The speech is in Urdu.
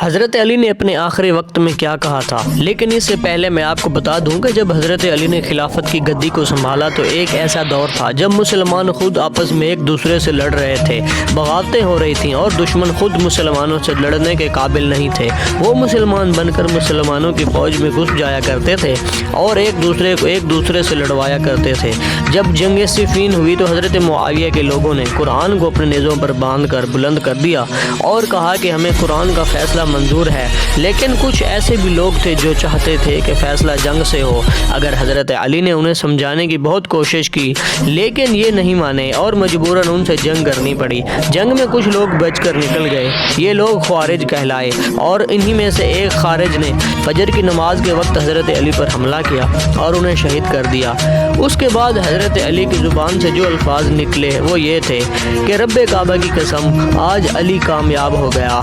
حضرت علی نے اپنے آخری وقت میں کیا کہا تھا، لیکن اس سے پہلے میں آپ کو بتا دوں کہ جب حضرت علی نے خلافت کی گدی کو سنبھالا تو ایک ایسا دور تھا جب مسلمان خود آپس میں ایک دوسرے سے لڑ رہے تھے، بغاوتیں ہو رہی تھیں اور دشمن خود مسلمانوں سے لڑنے کے قابل نہیں تھے۔ وہ مسلمان بن کر مسلمانوں کی فوج میں گھس جایا کرتے تھے اور ایک دوسرے سے لڑوایا کرتے تھے۔ جب جنگ صفین ہوئی تو حضرت معاویہ کے لوگوں نے قرآن کو اپنے نیزوں پر باندھ کر بلند کر دیا اور کہا کہ ہمیں قرآن کا فیصلہ منظور ہے، لیکن کچھ ایسے بھی لوگ تھے جو چاہتے تھے کہ فیصلہ جنگ سے ہو۔ اگر حضرت علی نے انہیں سمجھانے کی بہت کوشش کی لیکن یہ نہیں مانے اور مجبوراً ان سے جنگ کرنی پڑی۔ جنگ میں کچھ لوگ بچ کر نکل گئے، یہ لوگ خوارج کہلائے، اور انہی میں سے ایک خارج نے فجر کی نماز کے وقت حضرت علی پر حملہ کیا اور انہیں شہید کر دیا۔ اس کے بعد حضرت علی کی زبان سے جو الفاظ نکلے وہ یہ تھے کہ رب کعبہ کی قسم، آج علی کامیاب ہو گیا۔